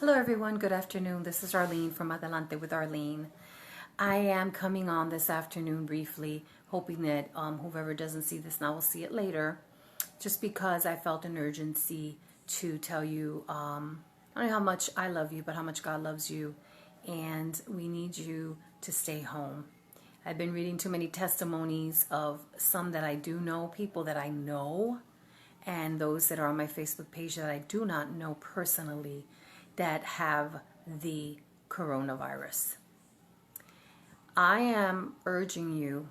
Hello everyone, good afternoon. This is Arlene from Adelante with Arlene. I am coming on this afternoon briefly, hoping that whoever doesn't see this now will see it later, just because I felt an urgency to tell you not only how much I love you, but how much God loves you, and we need you to stay home. I've been reading too many testimonies of some that I do know, people that I know, and those that are on my Facebook page that I do not know personally that have the coronavirus. I am urging you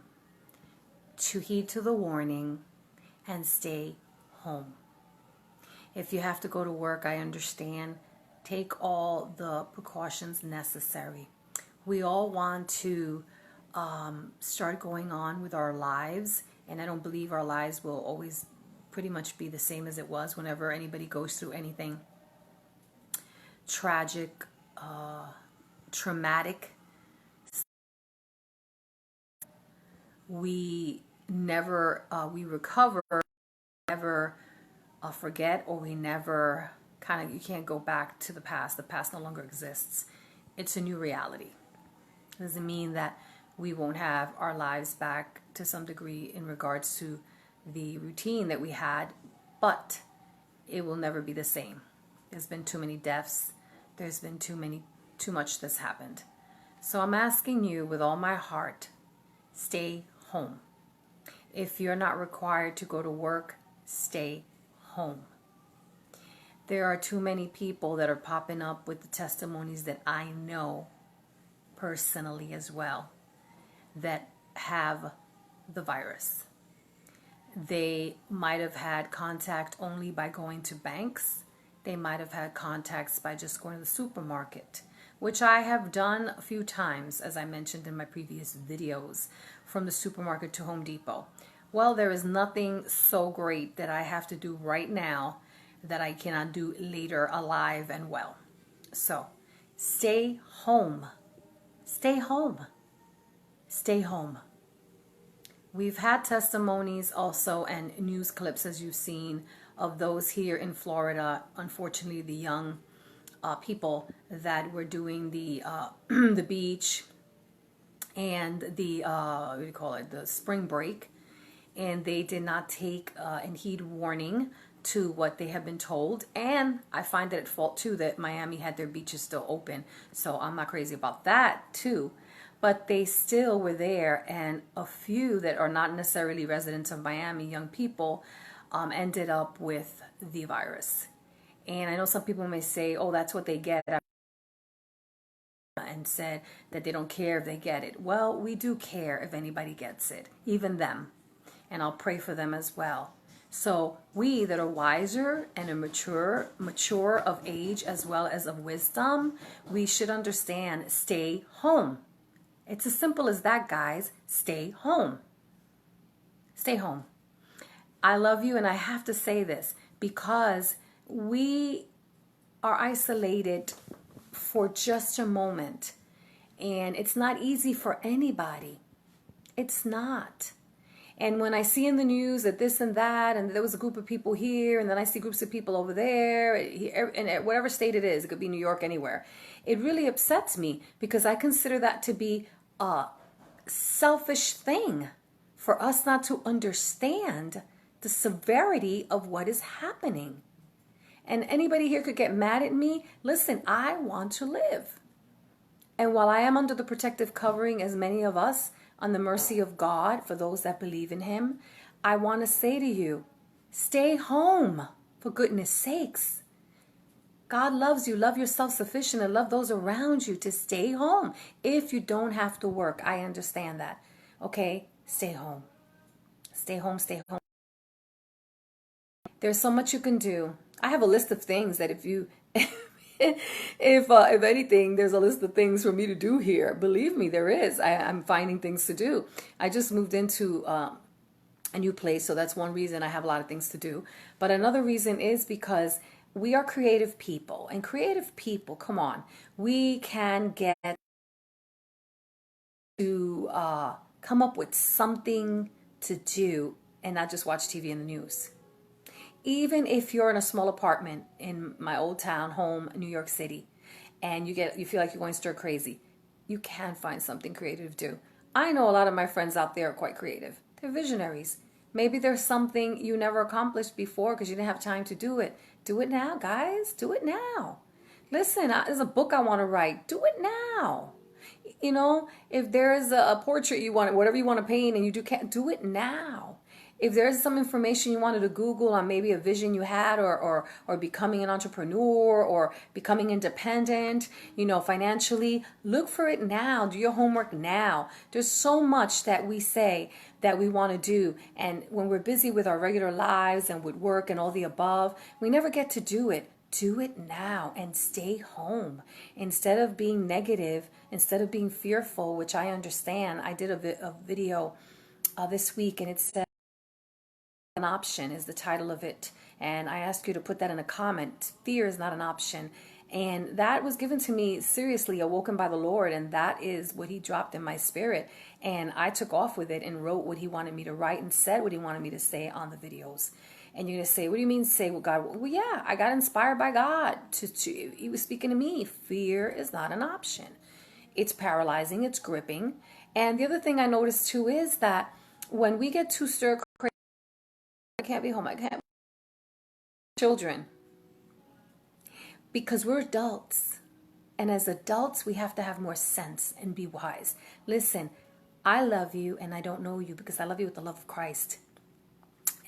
to heed to the warning and stay home. If you have to go to work, I understand. Take all the precautions necessary. We all want to start going on with our lives, and I don't believe our lives will always pretty much be the same as it was whenever anybody goes through anything tragic, traumatic. We never we recover, never forget, or we never you can't go back to the past. The past no longer exists. It's a new reality. It doesn't mean that we won't have our lives back to some degree in regards to the routine that we had, but it will never be the same. There's been too many deaths. There's been too much that's happened. So I'm asking you with all my heart, stay home. If you're not required to go to work, stay home. There are too many people that are popping up with the testimonies that I know personally as well that have the virus. They might have had contact only by going to banks. They might have had contacts by just going to the supermarket, which I have done a few times, as I mentioned in my previous videos, from the supermarket to Home Depot. Well, there is nothing so great that I have to do right now that I cannot do later alive and well. So stay home. Stay home. Stay home. We've had testimonies also and news clips, as you've seen, of those here in Florida. Unfortunately, the young people that were doing the the beach and the what do you call it, the spring break, and they did not take and heed warning to what they have been told. And I find it at fault too that Miami had their beaches still open, so I'm not crazy about that too. But they still were there, and a few that are not necessarily residents of Miami, young people, ended up with the virus. And I know some people may say, oh, that's what they get, and said that they don't care if they get it. Well, we do care if anybody gets it, even them. And I'll pray for them as well. So we that are wiser and are mature of age as well as of wisdom, we should understand, stay home. It's as simple as that, guys. Stay home. Stay home. I love you, and I have to say this because we are isolated for just a moment, and it's not easy for anybody. It's not. And when I see in the news that this and that, and there was a group of people here, and then I see groups of people over there, and whatever state it is, it could be New York, anywhere, it really upsets me because I consider that to be a selfish thing for us not to understand the severity of what is happening. And anybody here could get mad at me. Listen, I want to live. And while I am under the protective covering, as many of us, on the mercy of God, for those that believe in Him, I want to say to you, stay home, for goodness sakes. God loves you. Love yourself sufficient and love those around you to stay home. If you don't have to work, I understand that. Okay? Stay home. Stay home, stay home. There's so much you can do. I have a list of things that if you... if anything, there's a list of things for me to do here. Believe me, there is. I'm finding things to do. I just moved into a new place, so that's one reason I have a lot of things to do. But another reason is because we are creative people, and creative people, come on, we can get to come up with something to do and not just watch TV and the news. Even if you're in a small apartment in my old town home, New York City, and you feel like you're going stir crazy, you can find something creative to do. I know a lot of my friends out there are quite creative. They're visionaries. Maybe there's something you never accomplished before because you didn't have time to do it. Do it now, guys. Do it now. Listen, there's a book I want to write. Do it now. You know, if there's a portrait you want, whatever you want to paint, and can't do it now. If there's some information you wanted to Google on maybe a vision you had, or becoming an entrepreneur, or becoming independent, financially, look for it now. Do your homework now. There's so much that we say that we want to do, and when we're busy with our regular lives and with work and all the above, we never get to do it. Do it now and stay home. Instead of being negative, instead of being fearful, which I understand. I did a video this week, and it said an option is the title of it. And I asked you to put that in a comment. Fear is not an option. And that was given to me seriously, awoken by the Lord. And that is what he dropped in my spirit. And I took off with it and wrote what he wanted me to write and said what he wanted me to say on the videos. And you're going to say, what do you mean say what God? Well, yeah, I got inspired by God. He was speaking to me. Fear is not an option. It's paralyzing. It's gripping. And the other thing I noticed too is that when we get too stir crazy, I can't be home. I can't. Children. Because we're adults. And as adults, we have to have more sense and be wise. Listen, I love you and I don't know you because I love you with the love of Christ.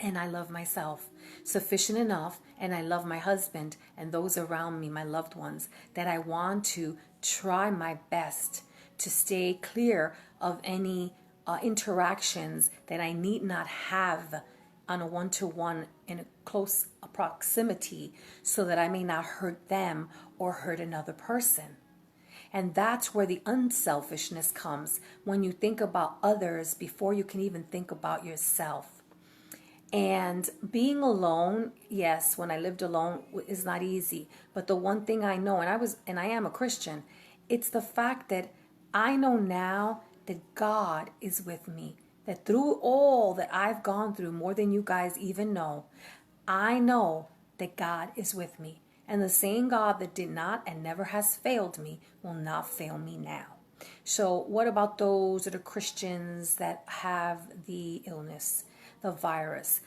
And I love myself sufficient enough, and I love my husband and those around me, my loved ones, that I want to try my best to stay clear of any interactions that I need not have on a one-to-one in a close proximity, so that I may not hurt them or hurt another person. And that's where the unselfishness comes, when you think about others before you can even think about yourself. And being alone, yes, when I lived alone, is not easy. But the one thing I know, and I am a Christian, it's the fact that I know now that God is with me. That through all that I've gone through, more than you guys even know, I know that God is with me. And the same God that did not and never has failed me will not fail me now. So what about those that are Christians that have the illness, the virus?